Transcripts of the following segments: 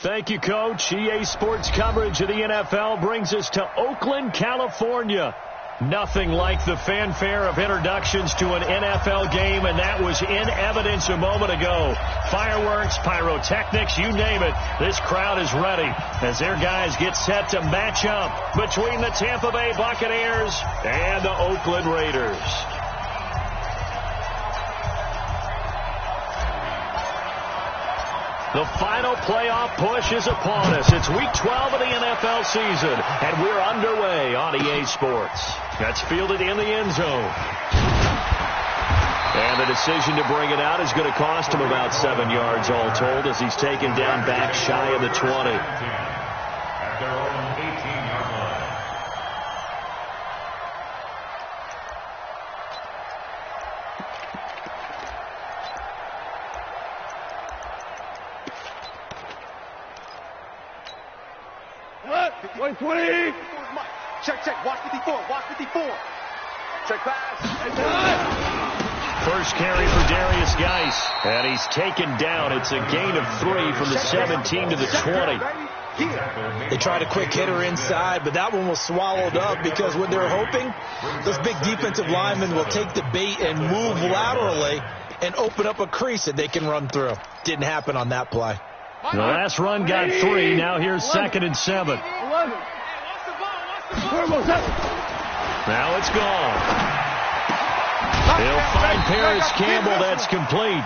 Thank you, Coach. EA Sports coverage of the NFL brings us to Oakland, California. Nothing like the fanfare of introductions to an NFL game, and that was in evidence a moment ago. Fireworks, pyrotechnics, you name it. This crowd is ready as their guys get set to match up between the Tampa Bay Buccaneers and the Oakland Raiders. The final playoff push is upon us. It's Week 12 of the NFL season, and we're underway on EA Sports. That's fielded in the end zone. And the decision to bring it out is going to cost him about 7 yards all told as he's taken down back shy of the 20. At their own 18-yard line. What? 20. Check. Watch 54. Watch 54. Check pass. First carry for Darius Geis. And he's taken down. It's a gain of 3 from the 17 to the 20. They tried a quick hitter inside, but that one was swallowed up because what they're hoping, those big defensive linemen will take the bait and move laterally and open up a crease that they can run through. Didn't happen on that play. The last run got 3. Now here's 2nd and 7. Now it's gone. He'll find Paris Campbell. That's complete.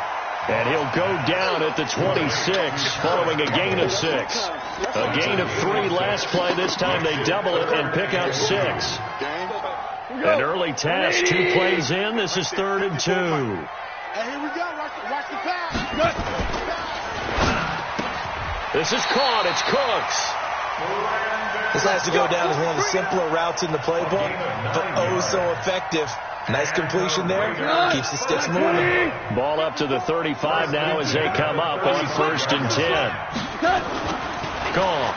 And he'll go down at the 26 following a gain of 6. A gain of 3 last play. This time they double it and pick up 6. An early test. 2 plays in. This is 3rd and 2. Hey, here we go. Watch the pass. This is caught. It's Cooks. This has to go down as one of the simpler routes in the playbook, but oh so effective. Nice completion there. Keeps the sticks moving. Ball up to the 35 now as they come up on 1st and 10. Gone.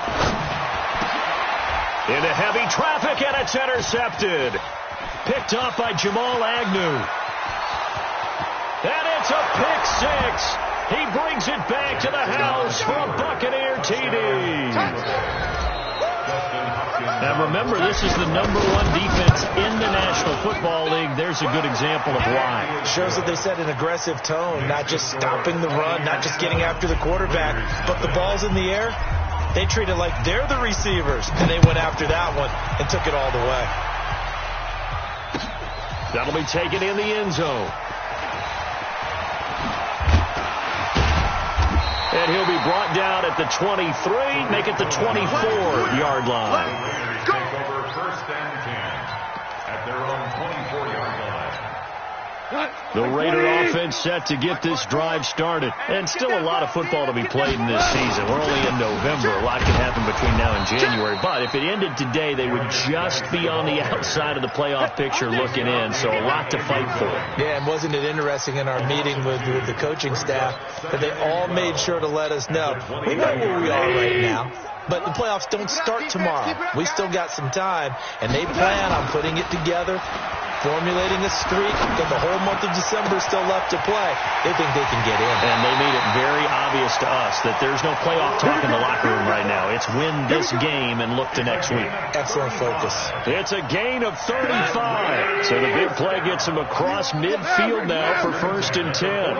Into heavy traffic, and it's intercepted. Picked off by Jamal Agnew. And it's a pick 6. He brings it back to the house for a Buccaneer TD. Now remember, this is the #1 defense in the National Football League. There's a good example of why. It shows that they set an aggressive tone, not just stopping the run, not just getting after the quarterback, but the ball's in the air. They treat it like they're the receivers, and they went after that one and took it all the way. That'll be taken in the end zone. And he'll be brought down at the 23, make it the 24-yard line. Take over 1st and 10 at their own 24-yard line. The Raider offense set to get this drive started. And still a lot of football to be played in this season. We're only in November. A lot can happen between now and January. But if it ended today, they would just be on the outside of the playoff picture looking in. So a lot to fight for. Yeah, and wasn't it interesting in our meeting with the coaching staff that they all made sure to let us know, we know where we are right now. But the playoffs don't start tomorrow. We still got some time, and they plan on putting it together, formulating a streak, and the whole month of December is still left to play. They think they can get in. And they made it very obvious to us that there's no playoff talk in the locker room right now. It's win this game and look to next week. Excellent focus. It's a gain of 35. So the big play gets him across midfield now for 1st and 10.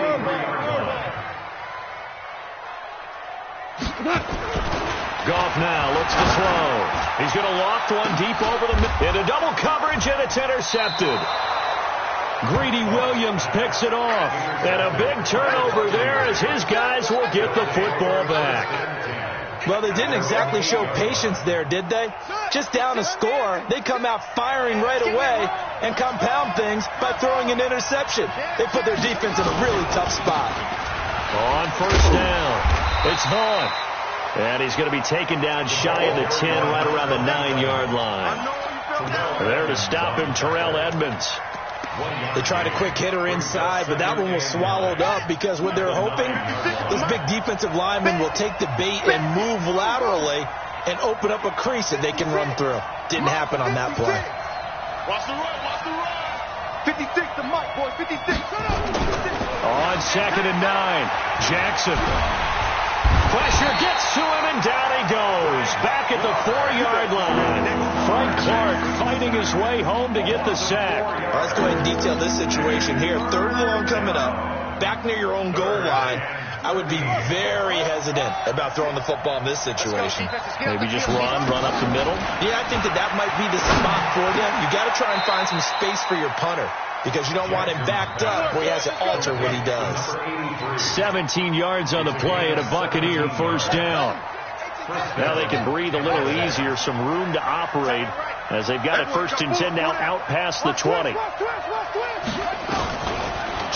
Goff now looks to throw. He's going to loft one deep over the middle. Into double coverage, and it's intercepted. Greedy Williams picks it off. And a big turnover there as his guys will get the football back. Well, they didn't exactly show patience there, did they? Just down a score, they come out firing right away and compound things by throwing an interception. They put their defense in a really tough spot. On 1st down, it's Vaughn. And he's going to be taken down shy of the 10, right around the 9-yard line. There to stop him, Terrell Edmonds. They tried a quick hitter inside, but that one was swallowed up because what they're hoping, those big defensive linemen will take the bait and move laterally and open up a crease that they can run through. Didn't happen on that play. Watch the run. 56 to Mike, boys. 56. On 2nd and 9, Jackson. Pressure gets to him, and down he goes. Back at the 4-yard line. Frank Clark fighting his way home to get the sack. Let's go ahead and detail this situation here. 3rd and long coming up. Back near your own goal line. I would be very hesitant about throwing the football in this situation. Maybe just run up the middle. Yeah, I think that might be the spot for them. You got to try and find some space for your punter, because you don't want him backed up where he has to alter what he does. 17 yards on the play and a Buccaneer first down. Now they can breathe a little easier, some room to operate as they've got it 1st and 10 now out past the 20.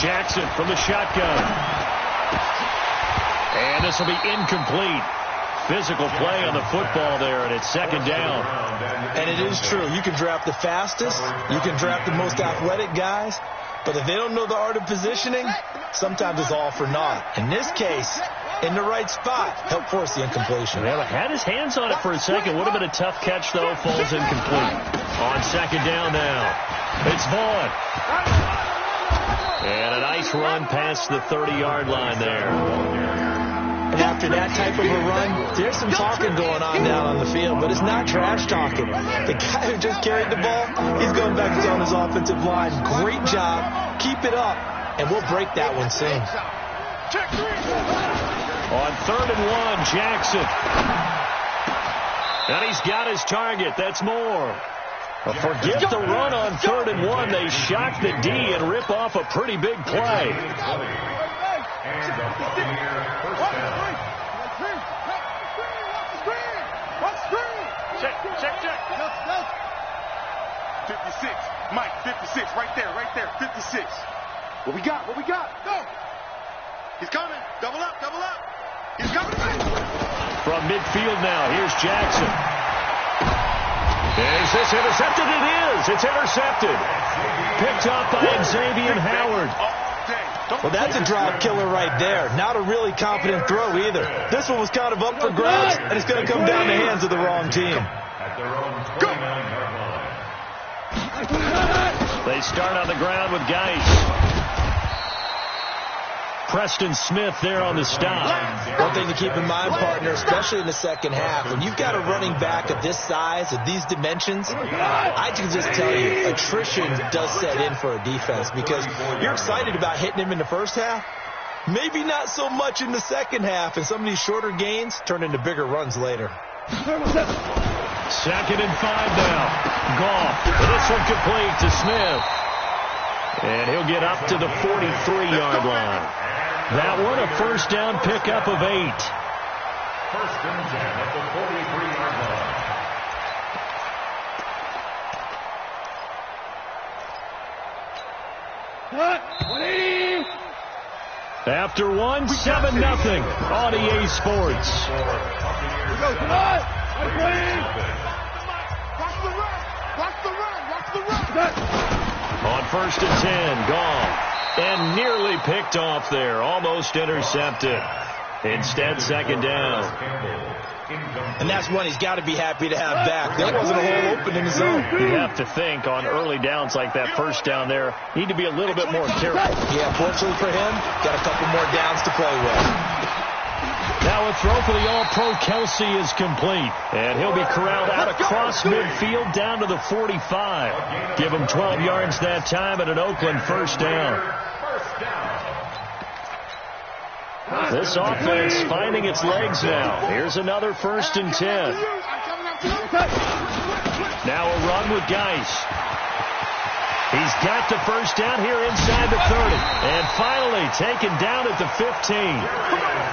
Jackson from the shotgun. And this will be incomplete. Physical play on the football there, and it's 2nd down. And it is true. You can draft the fastest. You can draft the most athletic guys. But if they don't know the art of positioning, sometimes it's all for naught. In this case, in the right spot, help force the incompletion. Well, had his hands on it for a second. Would have been a tough catch, though. Falls incomplete. On 2nd down now. It's Vaughn. And a nice run past the 30-yard line there. And after that type of a run, there's some talking going on down on the field, but it's not trash talking. The guy who just carried the ball, he's going back to telling his offensive line, great job, keep it up, and we'll break that one soon. On 3rd and 1, Jackson. And he's got his target. That's more. Forget the run on 3rd and 1. They shock the D and rip off a pretty big play. Check. 56. Mike, 56. Right there. 56. What we got? Go. He's coming. Double up. He's coming. From midfield now, here's Jackson. Is this intercepted? It is. It's intercepted. Picked up by Xavier Howard. Well, that's a drop killer right there. Not a really confident throw either. This one was kind of up for grabs, and it's going to come down the hands of the wrong team. They start on the ground with Geis. Preston Smith there on the stop. One thing to keep in mind, partner, especially in the second half, when you've got a running back of this size, of these dimensions, I can just tell you, attrition does set in for a defense, because you're excited about hitting him in the first half. Maybe not so much in the second half, and some of these shorter gains turn into bigger runs later. 2nd and 5 now. Goff. This one complete to Smith. And he'll get up to the 43-yard line. That one a first down pickup of 8. 1st and 10 at the 43-yard line. After 1, 7-0 on EA Sports. Watch the run. On 1st and 10, gone. And nearly picked off there. Almost intercepted. Instead, 2nd down. And that's one he's got to be happy to have back. There wasn't a hole open in the zone. You have to think on early downs like that first down there, need to be a little bit more careful. Yeah, fortunately for him, got a couple more downs to play with. Now a throw for the All-Pro Kelsey is complete. And he'll be corralled out across midfield down to the 45. Give him 12 yards that time and an Oakland first down. This offense finding its legs now. Here's another 1st and 10. Now a run with Geis. He's got the first down here inside the 30. And finally taken down at the 15.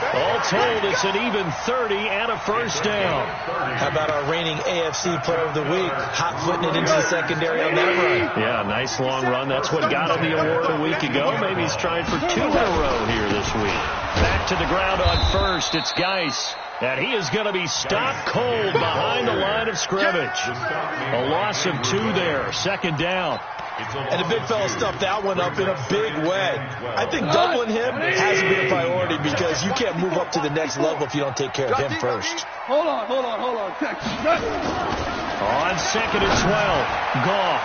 All told, it's an even 30 and a first down. How about our reigning AFC Player of the Week, hot-footing it into the secondary on that run? Yeah, nice long run. That's what got him the award a week ago. Maybe he's trying for 2 in a row here this week. Back to the ground on 1st. It's Geis. And he is going to be stopped cold behind the line of scrimmage. A loss of 2 there. 2nd down. And the big fella stuffed that one up in a big way. I think doubling him has been a priority, because you can't move up to the next level if you don't take care of him first. Hold on. On 2nd and 12, Goff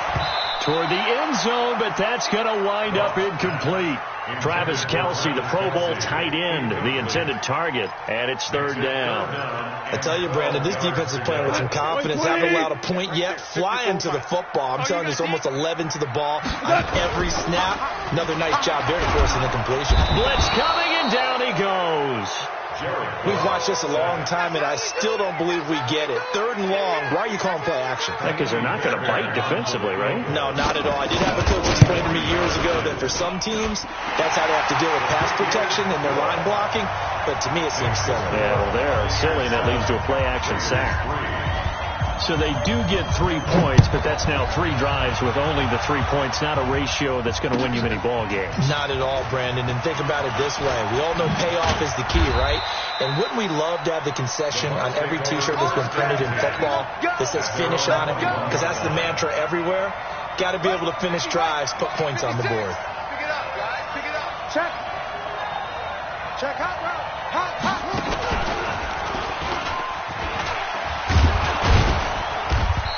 toward the end zone, but that's going to wind up incomplete. Travis Kelce, the Pro Bowl tight end, the intended target, and it's third down. I tell you, Brandon, this defense is playing with some confidence. Haven't allowed a point yet. Flying to the football. I'm telling you, it's almost 11 to the ball on every snap. Another nice job there to force an incompletion. Blitz coming, and down he goes. We've watched this a long time, and I still don't believe we get it. Third and long, why are you calling play action? Because they're not going to bite defensively, right? No, not at all. I did have a coach explain to me years ago that for some teams, that's how they have to deal with pass protection and their line blocking. But to me, it seems silly. Yeah, well, they're silly, and that leads to a play action sack. So they do get 3 points, but that's now 3 drives with only the 3 points, not a ratio that's going to win you many ball games. Not at all, Brandon. And think about it this way. We all know payoff is the key, right? And wouldn't we love to have the concession on every T-shirt that's been printed in football that says finish on it? Because that's the mantra everywhere. Got to be able to finish drives, put points on the board. Pick it up, guys. Pick it up. Check. Check. Hot route. Hot.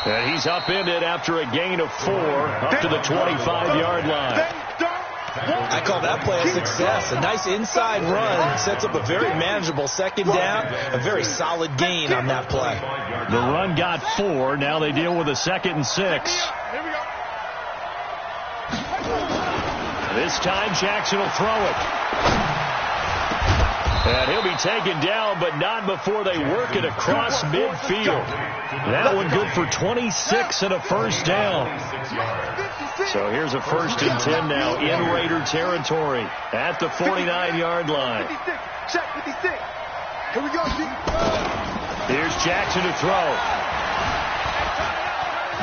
And he's upended after a gain of 4 up to the 25-yard line. I call that play a success. A nice inside run sets up a very manageable second down, a very solid gain on that play. The run got 4. Now they deal with a 2nd and 6. This time Jackson will throw it. And he'll be taken down, but not before they work it across midfield. That one good for 26 and a first down. So here's a 1st and 10 now in Raider territory at the 49-yard line. Check 56. Here we go, G. Here's Jackson to throw.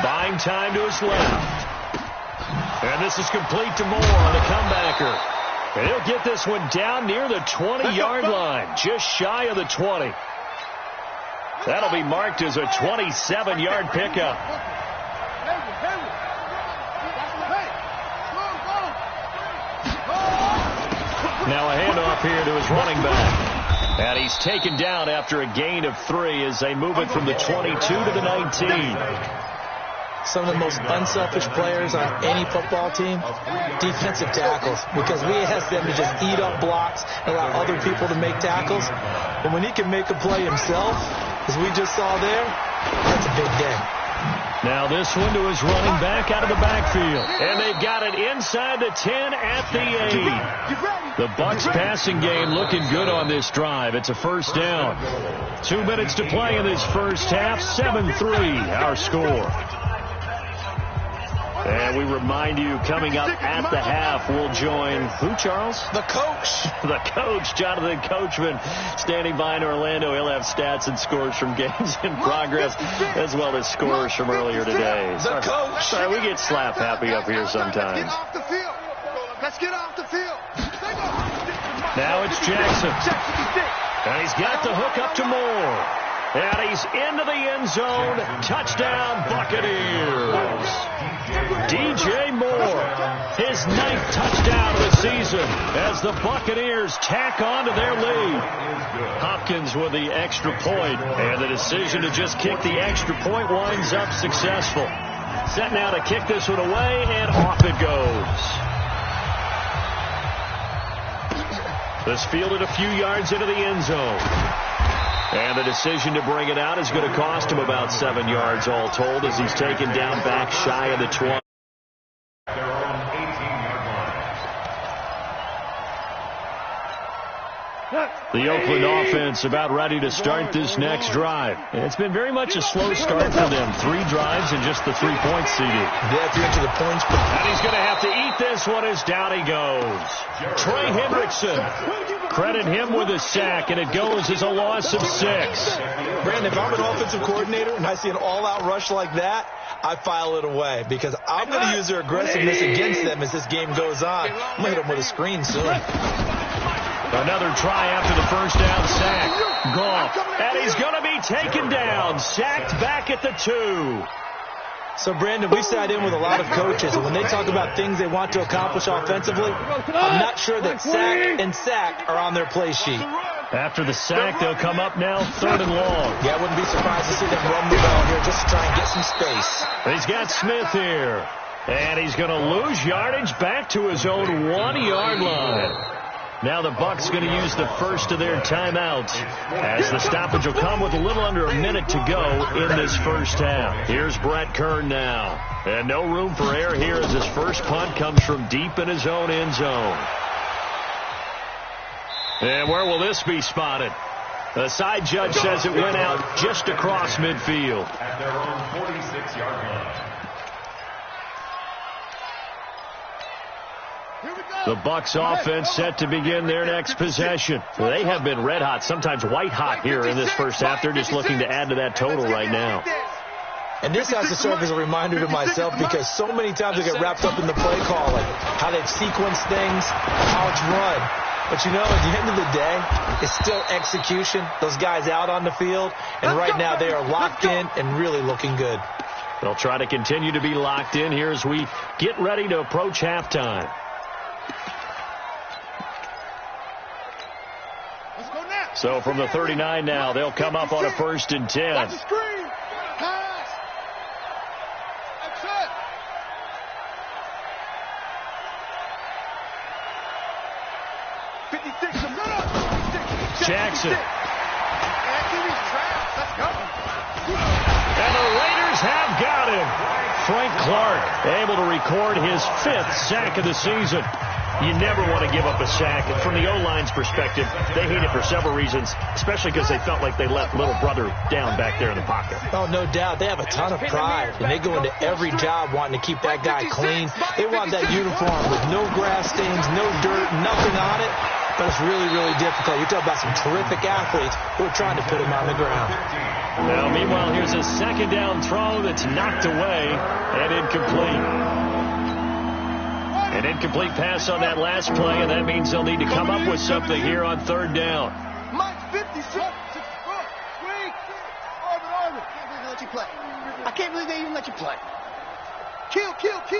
Buying time to his left. And this is complete to Moore on the comebacker. And he'll get this one down near the 20-yard line, just shy of the 20. That'll be marked as a 27-yard pickup. Now a handoff here to his running back. And he's taken down after a gain of 3 as they move it from the 22 to the 19. Some of the most unselfish players on any football team, defensive tackles, because we ask them to just eat up blocks and allow other people to make tackles. But when he can make a play himself, as we just saw there, that's a big day. Now this one to his running back out of the backfield. And they've got it inside the 10 at the 8. The Bucs passing game looking good on this drive. It's a first down. 2 minutes to play in this first half. 7-3 our score. And we remind you, coming up at the half, we'll join who, Charles? The coach. The coach, Jonathan Coachman, standing by in Orlando. He'll have stats and scores from games in progress, as well as scores from earlier today. The coach. Sorry, we get slap happy up here sometimes. Get off the field. Let's get off the field. Now it's Jackson. And he's got the hook up to Moore. And he's into the end zone. Touchdown, Buccaneers. DJ Moore, his 9th touchdown of the season as the Buccaneers tack on to their lead. Hopkins with the extra point, and the decision to just kick the extra point winds up successful. Set now to kick this one away, and off it goes. This fielded a few yards into the end zone. And the decision to bring it out is going to cost him about 7 yards all told as he's taken down back shy of the 20. The Oakland offense about ready to start this next drive. And it's been very much a slow start for them. 3 drives and just the 3 points CD. That's into the points. And he's going to have to eat this one as down he goes. Trey Hendrickson. Credit him with a sack, and it goes as a loss of 6. Brandon, if I'm an offensive coordinator and I see an all-out rush like that, I file it away because I'm going to use their aggressiveness against them as this game goes on. I'm going to hit them with a screen soon. Another try after the first down sack. Goff. And he's going to be taken down. Sacked back at the 2. So, Brandon, we sat in with a lot of coaches, and when they talk about things they want to accomplish offensively, I'm not sure that sack and sack are on their play sheet. After the sack, they'll come up now 3rd and long. Yeah, I wouldn't be surprised to see them run the ball here just to try and get some space. He's got Smith here. And he's going to lose yardage back to his own 1-yard line. Now the Bucs going to use the first of their timeouts as the stoppage will come with a little under a minute to go in this first half. Here's Brett Kern now. And no room for error here as his first punt comes from deep in his own end zone. And where will this be spotted? The side judge says it went out just across midfield. At their own 46-yard line. The Bucs offense set to begin their next possession. They have been red hot, sometimes white hot here in this first half. They're just looking to add to that total right now. And this has to serve as a reminder to myself because so many times I get wrapped up in the play calling, how they sequence things, how it's run. But, you know, at the end of the day, it's still execution. Those guys out on the field, and right now they are locked in and really looking good. They'll try to continue to be locked in here as we get ready to approach halftime. So from the 39 now, they'll come up on a 1st and 10. Watch the screen. Pass. That's it. Jackson. And the Raiders have got him. Frank Clark able to record his 5th sack of the season. You never want to give up a sack. And from the O-line's perspective, they hate it for several reasons, especially because they felt like they left little brother down back there in the pocket. Oh, no doubt. They have a ton of pride, and they go into every job wanting to keep that guy clean. They want that uniform with no grass stains, no dirt, nothing on it. But it's really, really difficult. You're talking about some terrific athletes who are trying to put him on the ground. Now, meanwhile, here's a 2nd down throw that's knocked away and incomplete. An incomplete pass on that last play, and that means they'll need to come up with something here on 3rd down. Mike 56. I can't believe they even let you play. Kill. Turn it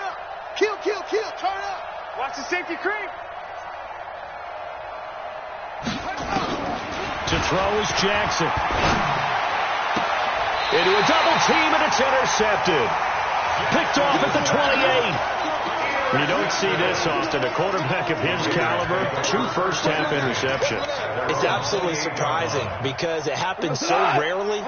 up. Kill. Turn it up. Watch the safety creep. To throw is Jackson. Into a double team, and it's intercepted. Picked off at the 28. You don't see this often. A quarterback of his caliber, 2 first-half interceptions. It's absolutely surprising because it happens so rarely.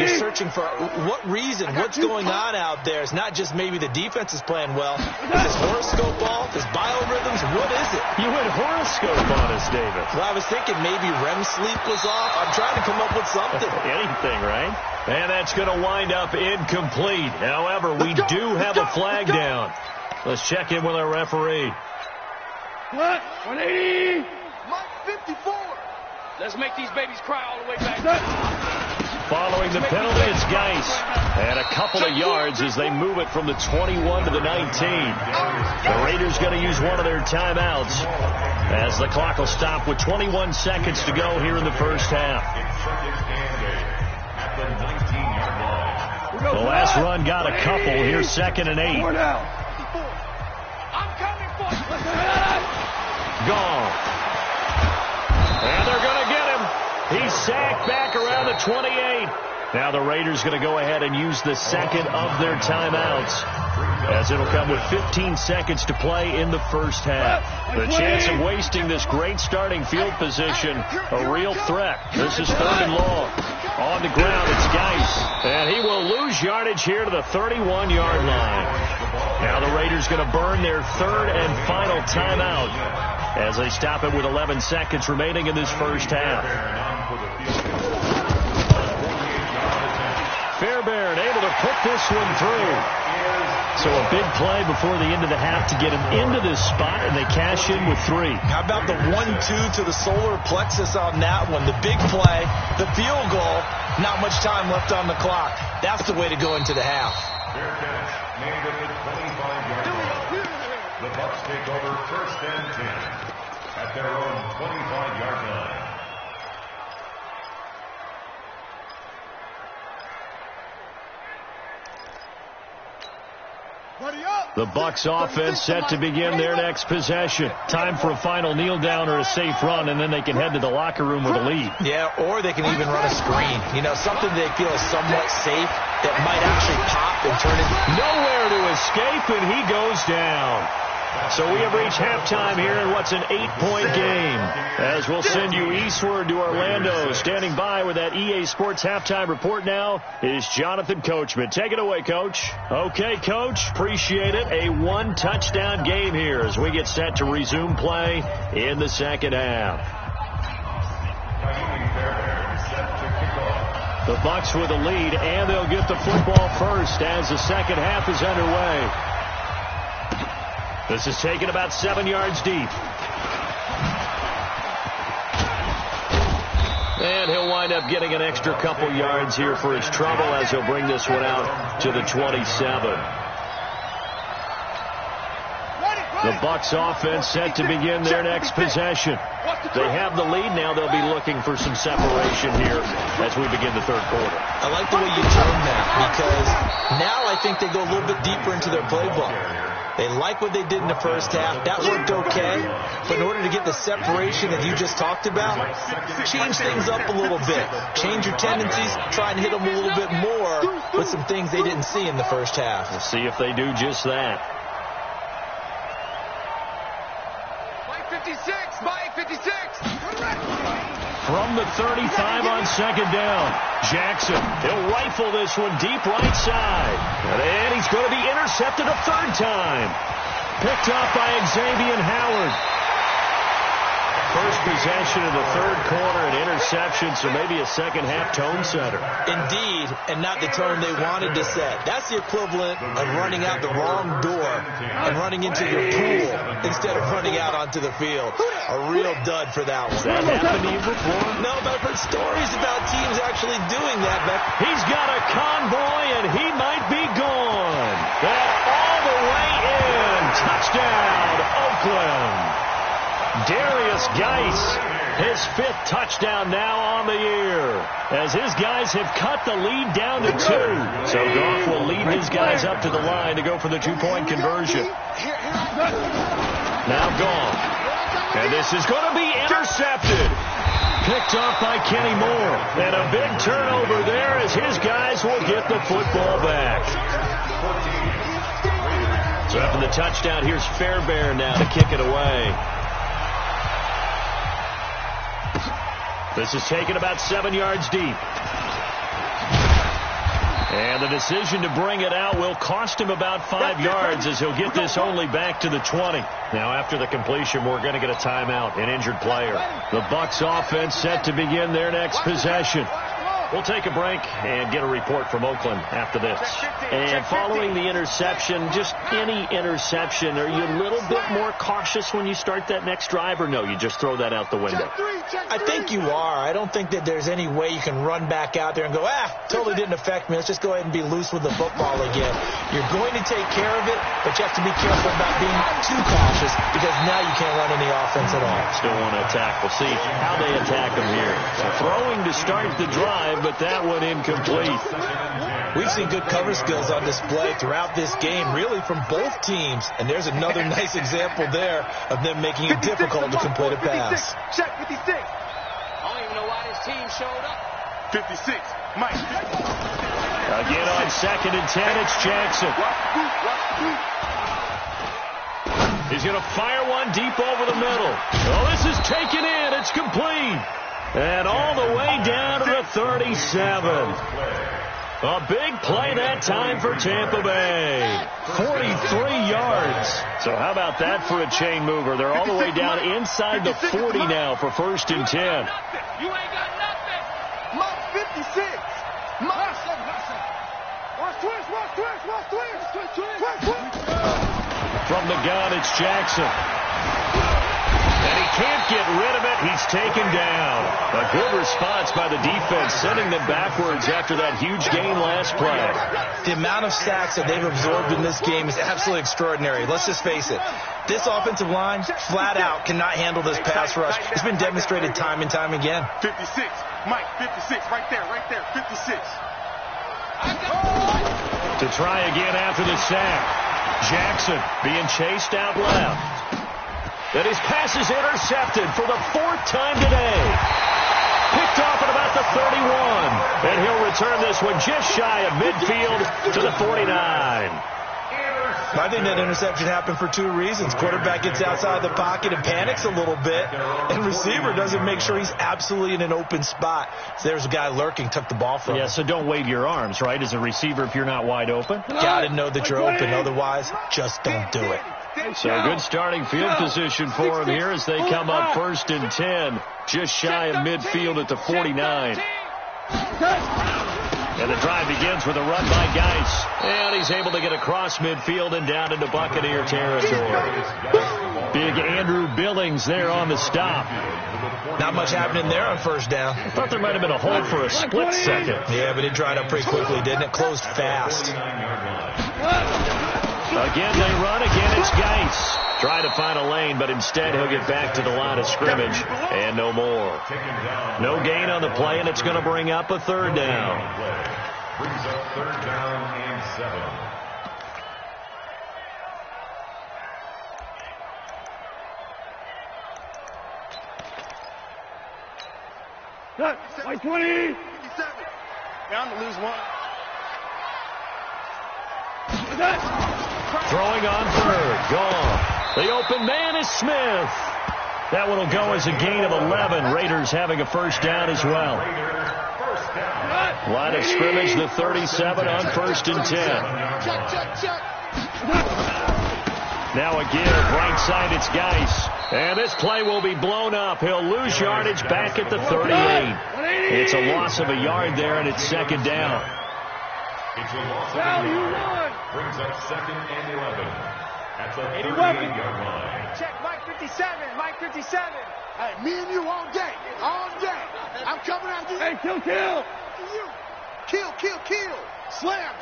You're searching for what reason, what's going on out there. It's not just maybe the defense is playing well. Is this horoscope off? Is biorhythms? What is it? You went horoscope on us, David. Well, I was thinking maybe REM sleep was off. I'm trying to come up with something. Anything, right? And that's going to wind up incomplete. However, we do have a flag down. Let's check in with our referee. What? 180. Mike 54. Let's make these babies cry all the way back. Following the penalty, it's Geis. And a couple of yards as they move it from the 21 to the 19. The Raiders going to use one of their timeouts as the clock will stop with 21 seconds to go here in the first half. The last run got a couple. Here's 2nd and 8. Gone. And they're going to get him. He's sacked back around the 28. Now the Raiders going to go ahead and use the 2nd of their timeouts as it'll come with 15 seconds to play in the first half. The chance of wasting this great starting field position, a real threat. This is 3rd and long. On the ground, it's Geis. And he will lose yardage here to the 31-yard line. Now the Raiders going to burn their 3rd and final timeout as they stop it with 11 seconds remaining in this first half. Fairbairn able to put this one through. So a big play before the end of the half to get him into this spot, and they cash in with 3. How about the 1-2 to the solar plexus on that one? The big play, the field goal, not much time left on the clock. That's the way to go into the half. Fair catch, made at the 25-yard line. The Bucs take over 1st and 10 at their own 25-yard line. The Bucs offense set to begin their next possession. Time for a final kneel down or a safe run, and then they can head to the locker room with a lead. Yeah, or they can even run a screen. You know, something they feel is somewhat safe that might actually pop and turn it. Nowhere to escape, and he goes down. So we have reached halftime here in what's an 8-point game. As we'll send you eastward to Orlando. Standing by with that EA Sports halftime report now is Jonathan Coachman. Take it away, Coach. Okay, Coach. Appreciate it. A one-touchdown game here as we get set to resume play in the second half. The Bucs with a lead, and they'll get the football first as the second half is underway. This is taken about 7 yards deep. And he'll wind up getting an extra couple yards here for his trouble as he'll bring this one out to the 27. The Bucs offense set to begin their next possession. They have the lead now. They'll be looking for some separation here as we begin the third quarter. I like the way you term that because now I think they go a little bit deeper into their playbook. They like what they did in the first half. That worked okay. But in order to get the separation that you just talked about, change things up a little bit. Change your tendencies. Try and hit them a little bit more with some things they didn't see in the first half. We'll see if they do just that. Mike 56! Mike 56! From the 35 on second down, Jackson. He'll rifle this one deep right side. And he's going to be intercepted a third time. Picked up by Xavier Howard. First possession of the third quarter, an interception, so maybe a second half tone setter. Indeed, and not the tone they wanted to set. That's the equivalent of running out the wrong door and running into your pool instead of running out onto the field. A real dud for that one. Has that happened to you before? No, but I've heard stories about teams actually doing that. But he's got a convoy, and he might be gone. That all the way in. Touchdown, Oakland. Darius Geis, his 5th touchdown now on the year, as his guys have cut the lead down to 2. So Goff will lead his guys up to the line to go for the 2-point conversion. Now Goff, and this is going to be intercepted. Picked up by Kenny Moore, and a big turnover there as his guys will get the football back. So after the touchdown, here's Fairbairn now to kick it away. This is taken about 7 yards deep. And the decision to bring it out will cost him about 5 yards as he'll get this only back to the 20. Now after the completion, we're going to get a timeout, an injured player. The Bucs offense set to begin their next possession. We'll take a break and get a report from Oakland after this. And following the interception, just any interception, are you a little bit more cautious when you start that next drive, or no, you just throw that out the window? I think you are. I don't think that there's any way you can run back out there and go, totally didn't affect me. Let's just go ahead and be loose with the football again. You're going to take care of it, but you have to be careful about being too cautious because now you can't run any offense at all. Still want to attack. We'll see how they attack them here. So throwing to start the drive, but that one incomplete. We've seen good cover skills on display throughout this game, really from both teams. And there's another nice example there of them making it difficult to complete a pass. Check 56. I don't even know why this team showed up. 56. Mike. Again on 2nd and 10, it's Jackson. He's going to fire one deep over the middle. Oh, this is taken in. It's complete. And all the way down to the 37. A big play that time for Tampa Bay. 43 yards. So how about that for a chain mover? They're all the way down inside the 40 now for 1st and 10. You ain't got nothing. Mike 56. Mike. Watch twist. From the gun, it's Jackson. And he can't get rid of it. He's taken down. A good response by the defense, sending them backwards after that huge gain last play. The amount of sacks that they've absorbed in this game is absolutely extraordinary. Let's just face it. This offensive line, flat out, cannot handle this pass rush. It's been demonstrated time and time again. 56. Mike, 56. Right there. 56. To try again after the sack. Jackson being chased out left. And his pass is intercepted for the 4th time today. Picked off at about the 31. And he'll return this one just shy of midfield to the 49. I think that interception happened for 2 reasons. Quarterback gets outside the pocket and panics a little bit, and receiver doesn't make sure he's absolutely in an open spot. So there's a guy lurking, took the ball from him. Yeah, so don't wave your arms, right, as a receiver if you're not wide open. Got to know that you're open. Otherwise, just don't do it. So good starting field position for him here as they come up 1st and 10, just shy of midfield at the 49. And the drive begins with a run by Geis. And he's able to get across midfield and down into Buccaneer territory. Big Andrew Billings there on the stop. Not much happening there on 1st down. I thought there might have been a hold for a split second. Yeah, but it dried up pretty quickly, didn't it? Closed fast. Again, they run. Again, it's Geis. Try to find a lane, but instead he'll get back to the line of scrimmage and no more. No gain on the play, and it's going to bring up a 3rd down. Brings up 3rd down and 7. Like 20. 57. Bound to lose 1. Throwing on 3rd. Gone. The open man is Smith. That one will go as a gain of 11. Raiders having a 1st down as well. Line of scrimmage, the 37 on 1st and 10. Now again, right side, it's Geis. And this play will be blown up. He'll lose yardage back at the 38. It's a loss of a yard there, and it's 2nd down. It's a loss of a yard. Brings up 2nd and 11. At the 38-yard line. Check Mike 57. Mike 57. Hey, me and you all day. All day. I'm coming at you. Hey, kill. You. Kill. Slam.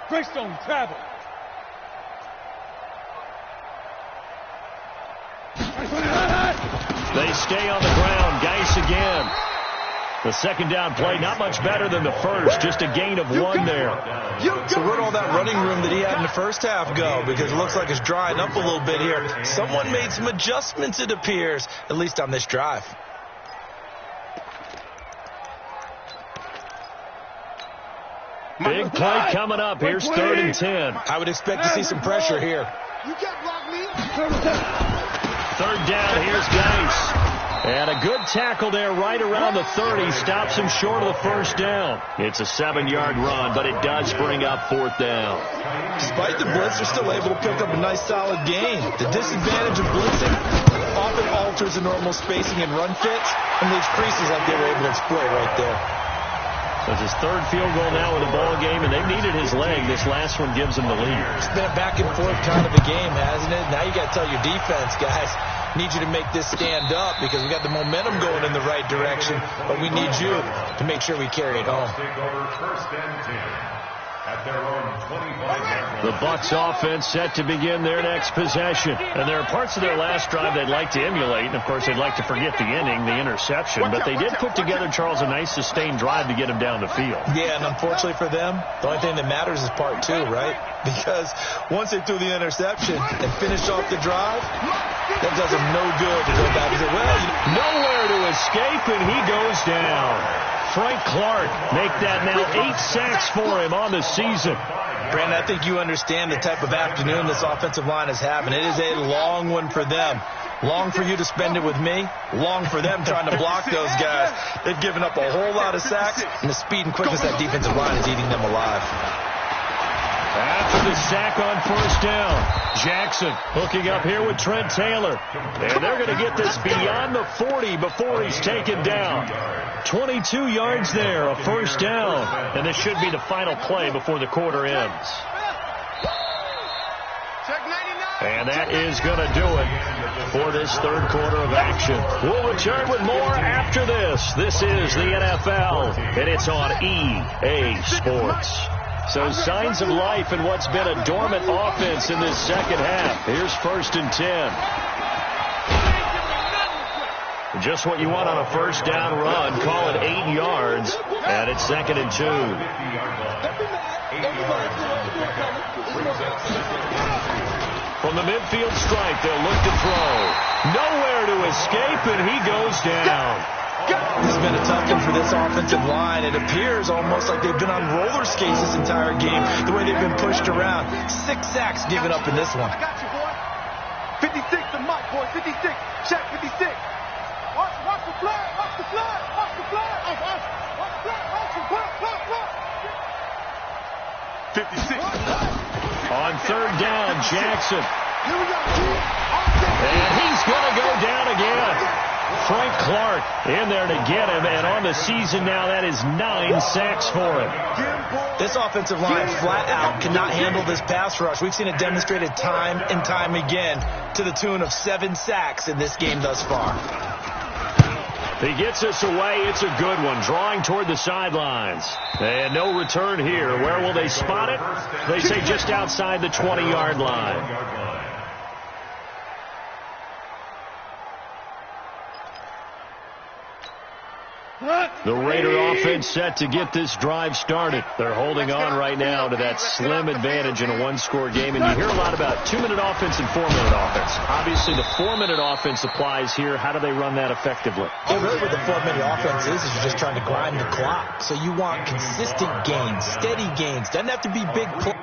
Greystone travel. They stay on the ground. Geis again. The 2nd down play, not much better than the 1st. Just a gain of 1 there. So where'd all that running room that he had in the 1st half go? Because it looks like it's drying up a little bit here. Someone made some adjustments, it appears, at least on this drive. Big play coming up. Here's 3rd and 10. I would expect to see some pressure here. You can't block me. 3rd down. Here's Geis. And a good tackle there right around the 30. Stops him short of the 1st down. It's a 7-yard run, but it does bring up 4th down. Despite the blitz, they're still able to pick up a nice solid gain. The disadvantage of blitzing often alters the normal spacing and run fits and leaves creases like they were able to exploit right there. That's his 3rd field goal now in the ball game, and they've needed his leg. This last one gives him the lead. It's been a back and forth kind of a game, hasn't it? Now you got to tell your defense, guys, need you to make this stand up because we got the momentum going in the right direction, but we need you to make sure we carry it home. Take over 1st and 10. At their own 25-yard line. The Bucs offense set to begin their next possession. And there are parts of their last drive they'd like to emulate. And, of course, they'd like to forget the inning, the interception. But they did put together, Charles, a nice sustained drive to get him down the field. Yeah, and unfortunately for them, the only thing that matters is part 2, right? Because once they threw the interception and finished off the drive, that does them no good to go back and say, well, nowhere to escape, and he goes down. Frank Clark make that now 8 sacks for him on the season. Brandon, I think you understand the type of afternoon this offensive line is having. It is a long one for them. Long for you to spend it with me. Long for them trying to block those guys. They've given up a whole lot of sacks, and the speed and quickness of that defensive line is eating them alive. After the sack on 1st down, Jackson hooking up here with Trent Taylor. And they're going to get this beyond the 40 before he's taken down. 22 yards there, a 1st down. And this should be the final play before the quarter ends. And that is going to do it for this 3rd quarter of action. We'll return with more after this. This is the NFL, and it's on EA Sports. So signs of life in what's been a dormant offense in this 2nd half. Here's 1st and 10. Just what you want on a first down run. Call it 8 yards, and it's 2nd and 2. From the midfield stripe, they'll look to throw. Nowhere to escape, and he goes down. This has been a tough one for this offensive line. It appears almost like they've been on roller skates this entire game, the way they've been pushed around. 6 sacks given up in this one. I got you, boy. 56 to Mike, boy. 56. Check 56. Watch the flag. Watch the flag. Watch the flag. Watch the flag. Watch the flag. 56. On 3rd down, Jackson. And he's going to go down again. Frank Clark in there to get him, and on the season now, that is 9 sacks for him. This offensive line flat out cannot handle this pass rush. We've seen it demonstrated time and time again to the tune of 7 sacks in this game thus far. He gets us away. It's a good one. Drawing toward the sidelines. And no return here. Where will they spot it? They say just outside the 20-yard line. The Raider offense set to get this drive started. They're holding on right now to that slim advantage in a one-score game. And you hear a lot about 2-minute offense and 4-minute offense. Obviously, the 4-minute offense applies here. How do they run that effectively? Yeah, really what the 4-minute offense is you're just trying to grind the clock. So you want consistent gains, steady gains. Doesn't have to be big plays.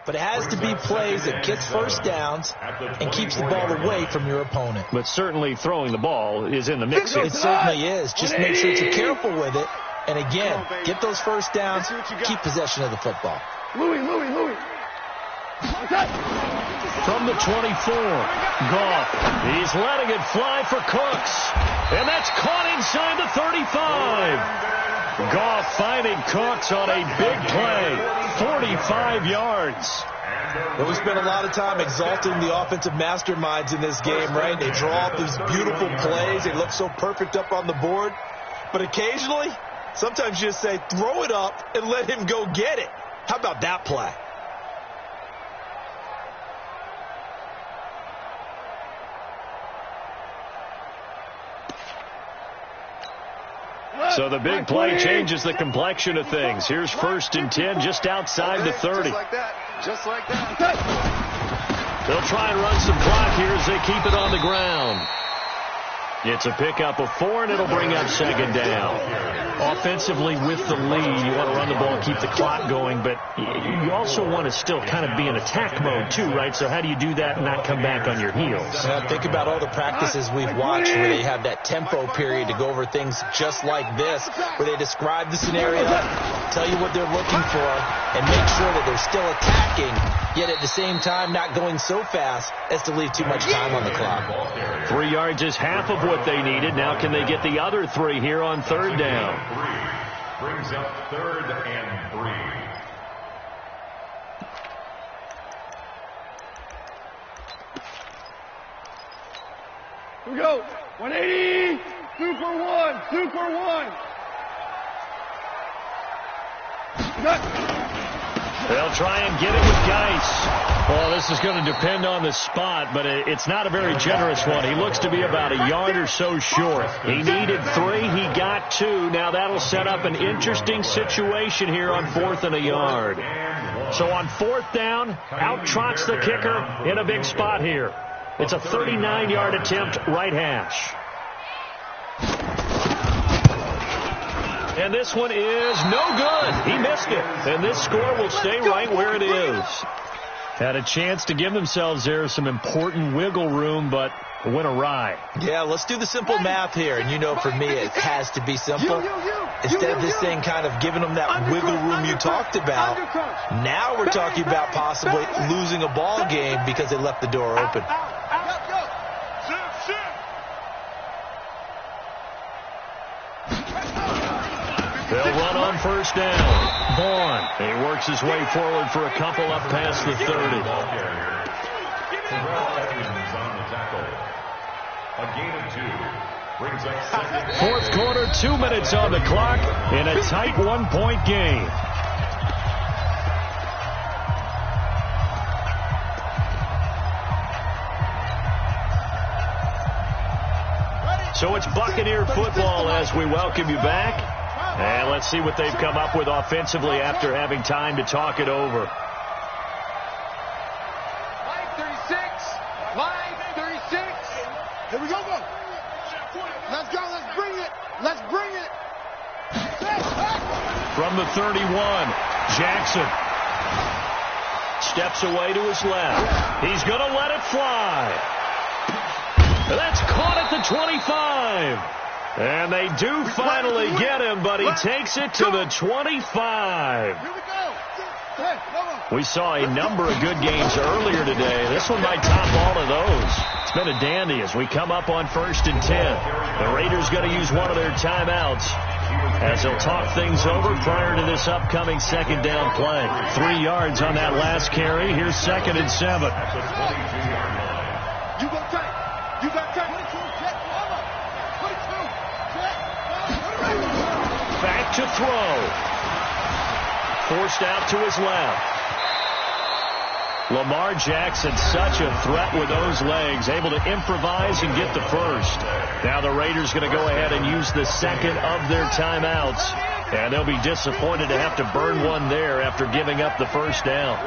But it has to be plays that gets first downs and keeps the ball away from your opponent. But certainly throwing the ball is in the mix. It certainly is. Just make sure that you're careful with it. And again, get those first downs, keep possession of the football. Louis. From the 24, Goff. He's letting it fly for Cooks. And that's caught inside the 35. Goff finding Cooks on a big play. 45 yards. Well, we spent a lot of time exalting the offensive masterminds in this game, right? They draw up these beautiful plays. They look so perfect up on the board. But occasionally, sometimes you just say, throw it up and let him go get it. How about that play? So the big play changes the complexion of things. Here's 1st and 10 just outside the 30. Just like that. They'll try and run some clock here as they keep it on the ground. It's a pickup of 4, and it'll bring up 2nd down. Offensively with the lead, you want to run the ball, keep the clock going, but you also want to still kind of be in attack mode too, right? So how do you do that and not come back on your heels? Think about all the practices we've watched where they have that tempo period to go over things just like this, where they describe the scenario, tell you what they're looking for, and make sure that they're still attacking, yet at the same time not going so fast as to leave too much time on the clock. 3 yards is half of what they needed. Now can they get the other 3 here on 3rd down? Brings up 3rd and 3. Here we go. 180. 2 for 1. 2 for 1. Good. They'll try and get it with Geis. Well, this is going to depend on the spot, but it's not a very generous one. He looks to be about a yard or so short. He needed 3. He got 2. Now that'll set up an interesting situation here on 4th and a yard. So on 4th down, out trots the kicker in a big spot here. It's a 39-yard attempt, right hash. And this one is no good. He missed it. And this score will stay right where it is. Had a chance to give themselves there some important wiggle room, but went awry. Yeah, let's do the simple math here. And you know, for me, it has to be simple. Instead of this thing kind of giving them that wiggle room you talked about, now we're talking about possibly losing a ball game because they left the door open. They'll run on 1st down. Vaughn. He works his way forward for a couple up past the 30. A gain of 2 brings up 2nd. 4th quarter, 2 minutes on the clock in a tight 1-point game. So it's Buccaneer football as we welcome you back. And let's see what they've come up with offensively after having time to talk it over. Line 36. Line 36. Here we go. Let's go. Let's bring it. Let's bring it. From the 31, Jackson steps away to his left. He's going to let it fly. That's caught at the 25. And they do finally get him, but he takes it to the 25. We saw a number of good games earlier today. This one might top all of those. It's been a dandy as we come up on 1st and 10. The Raiders going to use one of their timeouts as they'll talk things over prior to this upcoming 2nd down play. 3 yards on that last carry. Here's 2nd and 7. You go tight. You got tight. Back to throw. Forced out to his left. Lamar Jackson, such a threat with those legs, able to improvise and get the first. Now the Raiders going to go ahead and use the 2nd of their timeouts. And they'll be disappointed to have to burn one there after giving up the 1st down.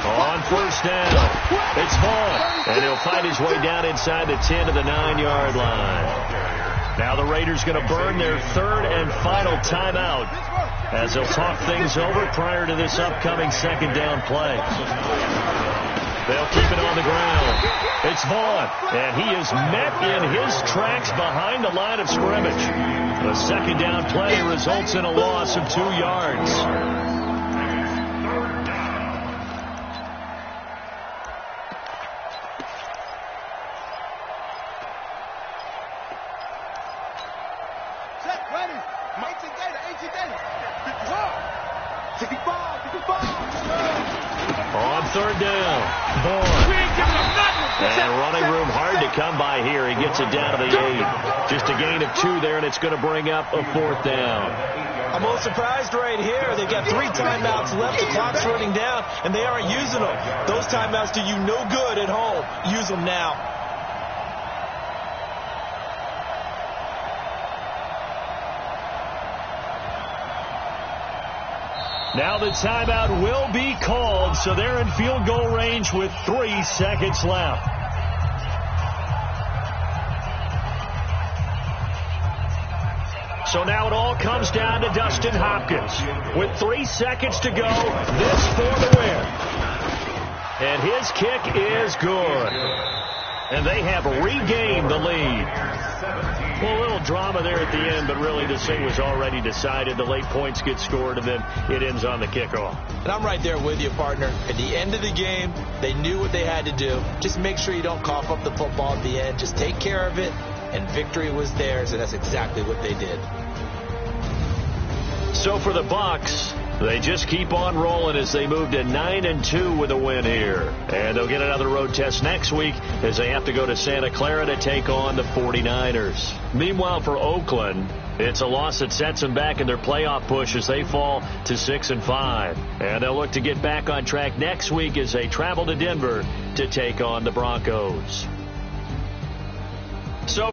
On 1st down, it's Vaughn. And he'll find his way down inside the 10 to the 9-yard line. Now the Raiders going to burn their 3rd and final timeout as they'll talk things over prior to this upcoming 2nd down play. They'll keep it on the ground. It's Vaughn, and he is met in his tracks behind the line of scrimmage. The 2nd down play results in a loss of 2 yards. On 3rd down, Vaughn. And running room hard to come by here. He gets it down to the 8. Just a gain of 2 there, and it's going to bring up a 4th down. I'm a little surprised right here. They've got 3 timeouts left. The clock's running down, and they aren't using them. Those timeouts do you no good at home. Use them now. Now the timeout will be called, so they're in field goal range with 3 seconds left. So now it all comes down to Dustin Hopkins. With 3 seconds to go, this for the win. And his kick is good. And they have regained the lead. Well, a little drama there at the end, but really this thing was already decided. The late points get scored, and then it ends on the kickoff. And I'm right there with you, partner. At the end of the game, they knew what they had to do. Just make sure you don't cough up the football at the end. Just take care of it, and victory was theirs, and that's exactly what they did. So for the Bucs, They just keep on rolling as they move to 9-2 with a win here. And they'll get another road test next week as they have to go to Santa Clara to take on the 49ers. Meanwhile, for Oakland, it's a loss that sets them back in their playoff push as they fall to 6-5. And they'll look to get back on track next week as they travel to Denver to take on the Broncos. So